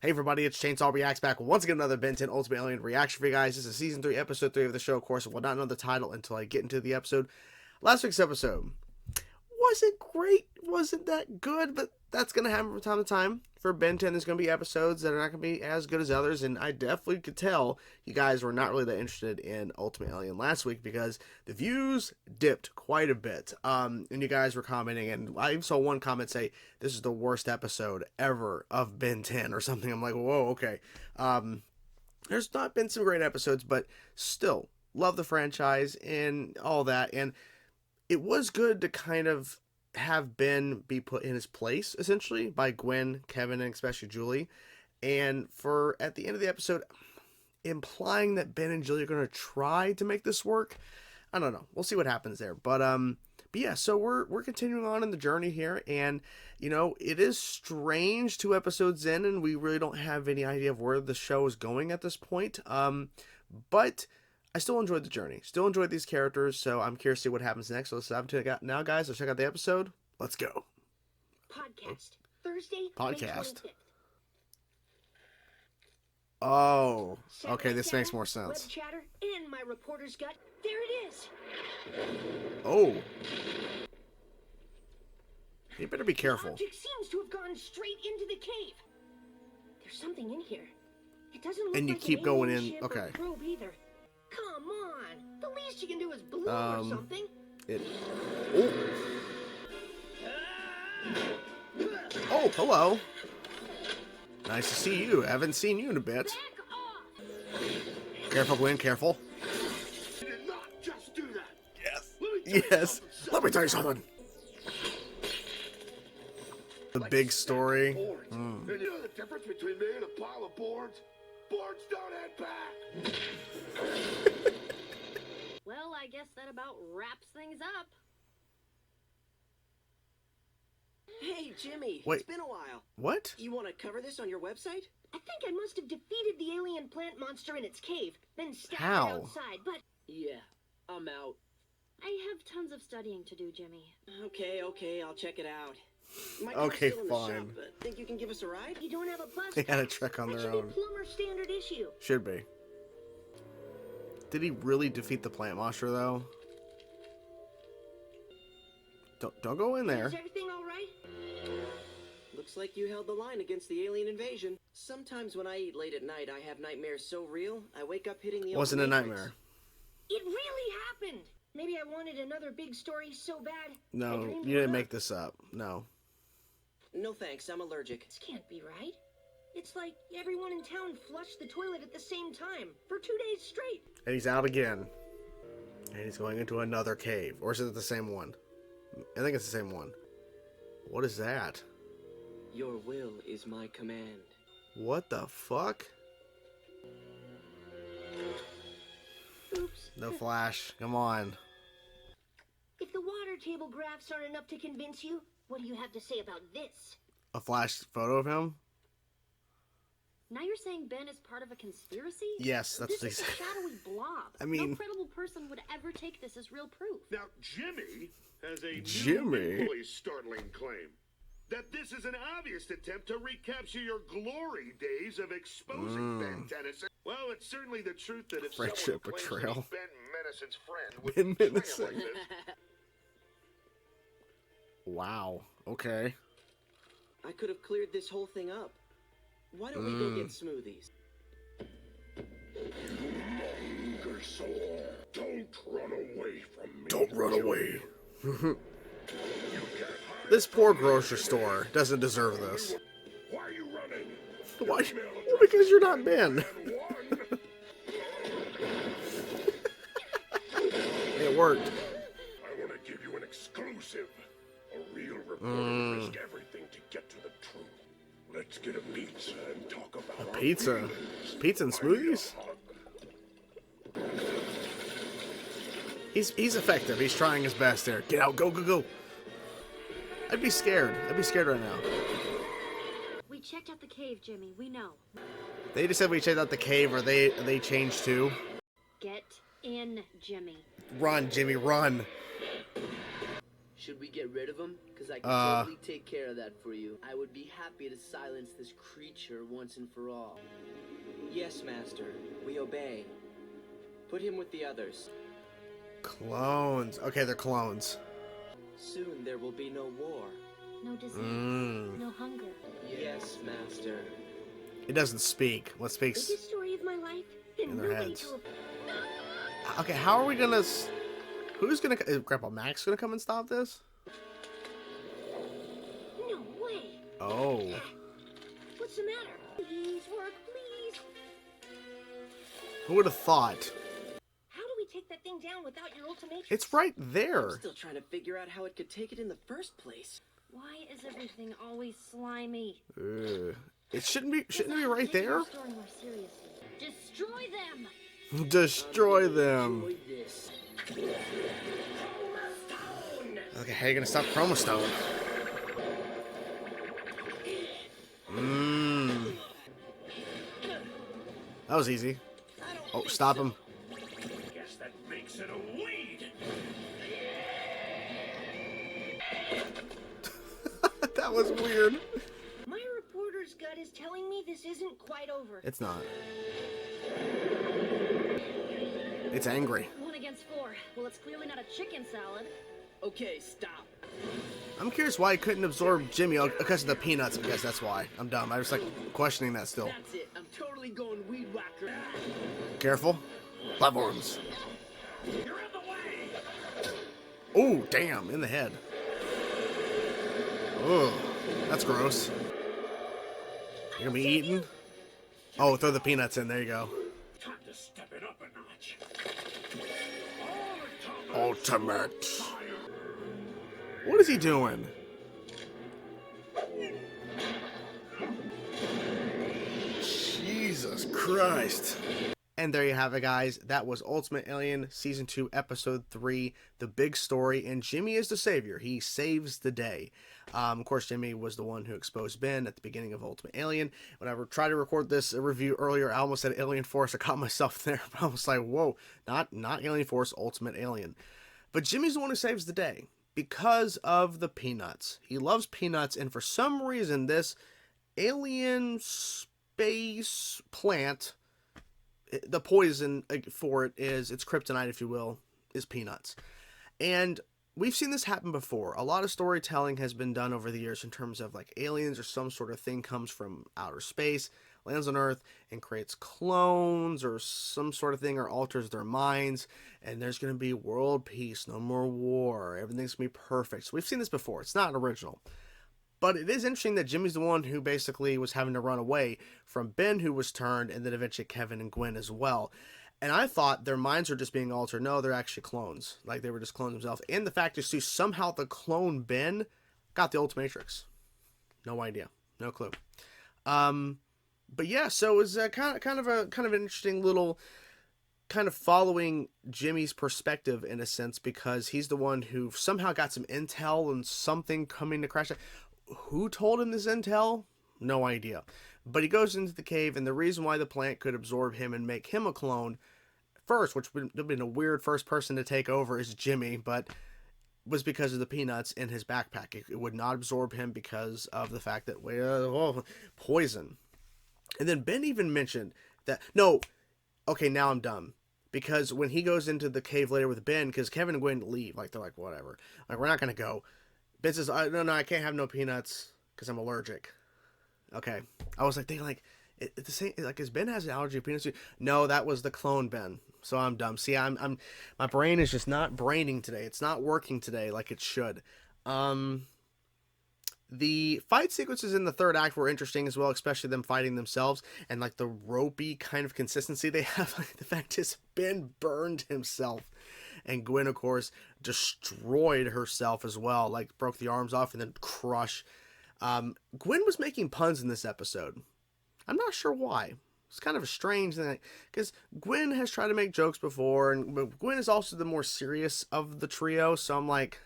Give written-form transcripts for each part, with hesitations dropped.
Hey everybody, it's Chainsaw Reacts back once again, another Ben 10 Ultimate Alien reaction for you guys. This is Season 3, Episode 3 of the show, of course. I will not know the title until I get into the episode. Last week's episode wasn't great, wasn't that good, but that's going to happen from time to time. For Ben 10, there's going to be episodes that are not going to be as good as others, and I definitely could tell you guys were not really that interested in Ultimate Alien last week because the views dipped quite a bit, and you guys were commenting, and I saw one comment say, this is the worst episode ever of Ben 10 or something. I'm like, whoa, okay. There's not been some great episodes, but still, love the franchise and all that, and it was good to kind of have Ben be put in his place, essentially, by Gwen, Kevin, and especially Julie. And for, at the end of the episode, implying that Ben and Julie are going to try to make this work. I don't know. We'll see what happens there. But yeah, so we're continuing on in the journey here. And, you know, it is strange 2 episodes in, and we really don't have any idea of where the show is going at this point. But I still enjoyed the journey. Still enjoyed these characters, so I'm curious to see what happens next. So let's dive into it now, guys. Let's check out the episode. Let's go. Podcast. Thursday, Podcast. May 25th. Oh, okay, this makes more sense. Web chatter and my reporter's gut. There it is. Oh. You better be careful. The object seems to have gone straight into the cave. There's something in here. It doesn't look And you like keep an going alien in. ship or Okay. probe either. Come on. The least you can do is blow or something. Oh, hello. Nice to see you. Haven't seen you in a bit. Back off. Careful, Gwen, careful. You did not just do that. Yes. Let me tell you something. The big story. Boards. And you know the difference between me and a pile of boards? Boards don't head back. Well, I guess that about wraps things up. Hey, Jimmy, Wait. It's been a while. What? You want to cover this on your website? I think I must have defeated the alien plant monster in its cave, then stabbed How? it outside, but Yeah, I'm out. I have tons of studying to do, Jimmy. Okay, I'll check it out. My Okay, car's still in the fine. shop, but think you can give us a ride? You don't have a bus They had a pass. trek on That their should own. be plumber standard issue. Should be. Did he really defeat the plant monster, though? Don't go in there. Is everything all right? Looks like you held the line against the alien invasion. Sometimes when I eat late at night, I have nightmares so real, I wake up hitting the old Wasn't a Matrix. nightmare. It really happened. Maybe I wanted another big story so bad. I No, dreamed you it didn't up. make this up. No. No thanks, I'm allergic. This can't be right. It's like everyone in town flushed the toilet at the same time for 2 days straight. And he's out again. And he's going into another cave. Or is it the same one? I think it's the same one. What is that? Your will is my command. What the fuck? Oops. No Flash. Come on. If the water table graphs aren't enough to convince you, what do you have to say about this? A Flash photo of him? Now you're saying Ben is part of a conspiracy? Yes, that's This what is he a said. shadowy blob. I mean- no credible person would ever take this as real proof. Now, Jimmy has a Jimmy? equally startling claim. That this is an obvious attempt to recapture your glory days of exposing Ben Tennyson. Well, it's certainly the truth that if Friendship someone who claims betrayal. to be Ben Mennison's friend would Ben betray him Menison. like this, Wow. Okay. I could have cleared this whole thing up. Why don't we go get smoothies? Ingersoll, don't run away from me. Don't run away. You can't hide This poor grocery store doesn't deserve this. Why are you running? Why? Well, because you're not Ben. One. It worked. I want to give you an exclusive. A real reporter risk everything to get to the truth. Let's get a pizza and talk about our Pizza? feelings. Pizza and smoothies? He's effective. He's trying his best there. Get out. Go, go, go. I'd be scared. I'd be scared right now. We checked out the cave, Jimmy. We know. They just said we checked out the cave, or they changed too. Get in, Jimmy. Run, Jimmy, run. Should we get rid of him? Because I can totally take care of that for you. I would be happy to silence this creature once and for all. Yes, Master. We obey. Put him with the others. Clones. Okay, they're clones. Soon there will be no war. No disease. No hunger. Yes, Master. It doesn't speak. What speaks Biggest story of my life. in And their nobody heads. to Okay, how are we gonna... Who's gonna... Is Grandpa Max gonna come and stop this? No way. Oh. What's the matter? Please work, please. Who would have thought? How do we take that thing down without your ultimatum? It's right I'm there. still trying to figure out how it could take it in the first place. Why is everything always slimy? It shouldn't be right Take there. your story more seriously. Destroy them! Destroy them. Enjoy this. Okay, how are you gonna stop Chromostone? That was easy. Oh, stop him. Guess that makes it a weed. That was weird. My reporter's gut is telling me this isn't quite over. It's not. It's angry. 1 against 4. Well, it's clearly not a chicken salad. Okay, stop. I'm curious why he couldn't absorb Jimmy. Oh, because of the peanuts. I guess that's why. I'm dumb. I was like questioning that still. That's it. I'm totally going weed whacker. Careful. Platforms. You're in the way. Oh, damn. In the head. Ugh. That's gross. You're gonna be eaten? Oh, throw the peanuts in. There you go. Time to step it up a notch. Ultimate. What is he doing? Jesus Christ. And there you have it, guys. That was Ultimate Alien Season 2, Episode 3, the big story. And Jimmy is the savior. He saves the day. Of course, Jimmy was the one who exposed Ben at the beginning of Ultimate Alien. When I tried to record this review earlier, I almost said Alien Force. I caught myself there. I was like, whoa, not Alien Force, Ultimate Alien. But Jimmy's the one who saves the day because of the peanuts. He loves peanuts, and for some reason, this alien space plant, the poison for it is, it's kryptonite, if you will, is peanuts. And we've seen this happen before. A lot of storytelling has been done over the years in terms of like aliens or some sort of thing comes from outer space, lands on Earth, and creates clones or some sort of thing, or alters their minds, and there's going to be world peace, no more war, everything's going to be perfect. So we've seen this before. It's not original. But it is interesting that Jimmy's the one who basically was having to run away from Ben, who was turned, and then eventually Kevin and Gwen as well. And I thought their minds were just being altered. No, they're actually clones. Like, they were just clones themselves. And the fact is, too, somehow the clone Ben got the Ultimatrix. No idea. No clue. But yeah, so it was kind of an interesting little kind of following Jimmy's perspective in a sense, because he's the one who somehow got some intel and something coming to crash. Who told him this intel? No idea. But he goes into the cave, and the reason why the plant could absorb him and make him a clone first, which would have been a weird first person to take over, is Jimmy, but was because of the peanuts in his backpack. It would not absorb him because of the fact that, poison. And then Ben even mentioned that, no, okay, now I'm dumb. Because when he goes into the cave later with Ben, because Kevin and Gwen leave, like, they're like, whatever. Like, we're not going to go. Ben says, no, I can't have no peanuts because I'm allergic. Okay. I was like, thinking, like, the same, like, is Ben has an allergy to peanuts? No, that was the clone Ben. So I'm dumb. See, I'm my brain is just not braining today. It's not working today like it should. The fight sequences in the third act were interesting as well, especially them fighting themselves and like the ropey kind of consistency they have. Like, the fact is, Ben burned himself, and Gwen, of course, destroyed herself as well, like broke the arms off and then crush. Gwen was making puns in this episode. I'm not sure why. It's kind of a strange thing, because Gwen has tried to make jokes before, and Gwen is also the more serious of the trio, so I'm like,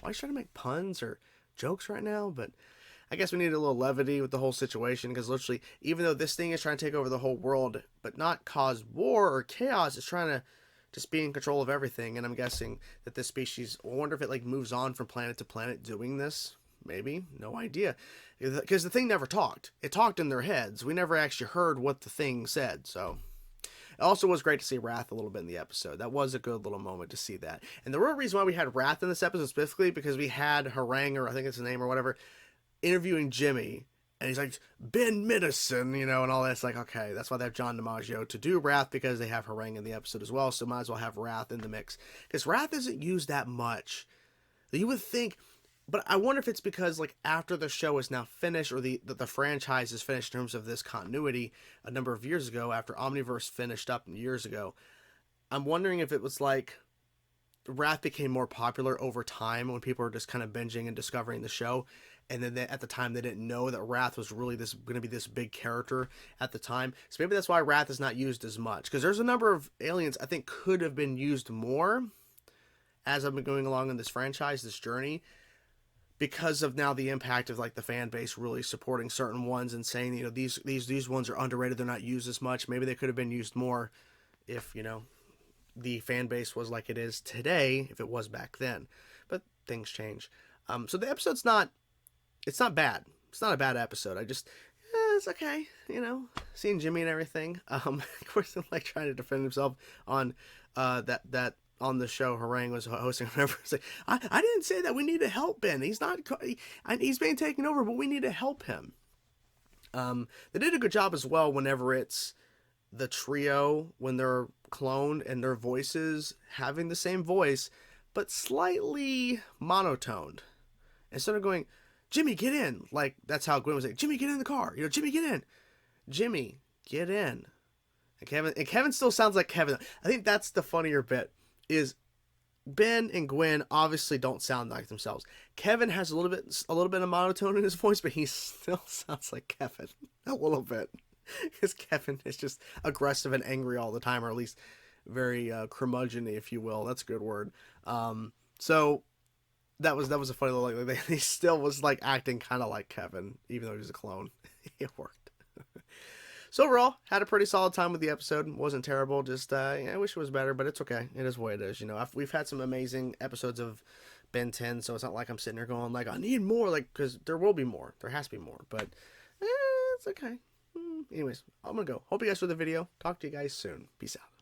why is she trying to make puns or jokes right now? But I guess we need a little levity with the whole situation, because literally, even though this thing is trying to take over the whole world, but not cause war or chaos, it's trying to just be in control of everything. And I'm guessing that this species, I wonder if it like moves on from planet to planet doing this. Maybe, no idea, because the thing never talked. It talked in their heads. We never actually heard what the thing said. So it also was great to see Wrath a little bit in the episode. That was a good little moment to see that. And the real reason why we had Wrath in this episode specifically, because we had Harangue, I think it's his name or whatever, interviewing Jimmy. And he's like, Ben Tennyson, you know, and all that. It's like, okay, that's why they have John DiMaggio to do Wrath, because they have Harangue in the episode as well. So might as well have Wrath in the mix. Because Wrath isn't used that much. You would think, but I wonder if it's because, like, after the show is now finished, or the franchise is finished in terms of this continuity a number of years ago, after Omniverse finished up years ago, I'm wondering if it was like Wrath became more popular over time when people were just kind of binging and discovering the show. And then at the time, they didn't know that Wrath was really going to be this big character at the time. So maybe that's why Wrath is not used as much. Because there's a number of aliens I think could have been used more as I've been going along in this franchise, this journey, because of now the impact of like the fan base really supporting certain ones and saying, you know, these ones are underrated, they're not used as much. Maybe they could have been used more if, you know, the fan base was like it is today, if it was back then. But things change. So the episode's not, it's not bad. It's not a bad episode. I just, it's okay, you know, seeing Jimmy and everything. Of course, I'm like trying to defend himself on that on the show Harangue was hosting, whatever. It's like, I didn't say that we need to help Ben. He's not, he's being taken over, but we need to help him. They did a good job as well whenever it's the trio, when they're cloned and their voices having the same voice, but slightly monotoned. Instead of going, Jimmy, get in. Like, that's how Gwen was like, Jimmy, get in the car. You know, Jimmy, get in. Jimmy, get in. And Kevin still sounds like Kevin. I think that's the funnier bit, is Ben and Gwen obviously don't sound like themselves. Kevin has a little bit of monotone in his voice, but he still sounds like Kevin. A little bit. Because Kevin is just aggressive and angry all the time, or at least very curmudgeon-y, if you will. That's a good word. So that was a funny little, like, he still was like acting kind of like Kevin, even though he was a clone. It worked. So overall, had a pretty solid time with the episode. Wasn't terrible. Just I wish it was better, but it's okay. It is what it is. You know, we've had some amazing episodes of Ben 10, so it's not like I'm sitting there going like, I need more, like, because there will be more. There has to be more, but it's okay. Anyways, I'm gonna go. Hope you guys saw the video. Talk to you guys soon. Peace out.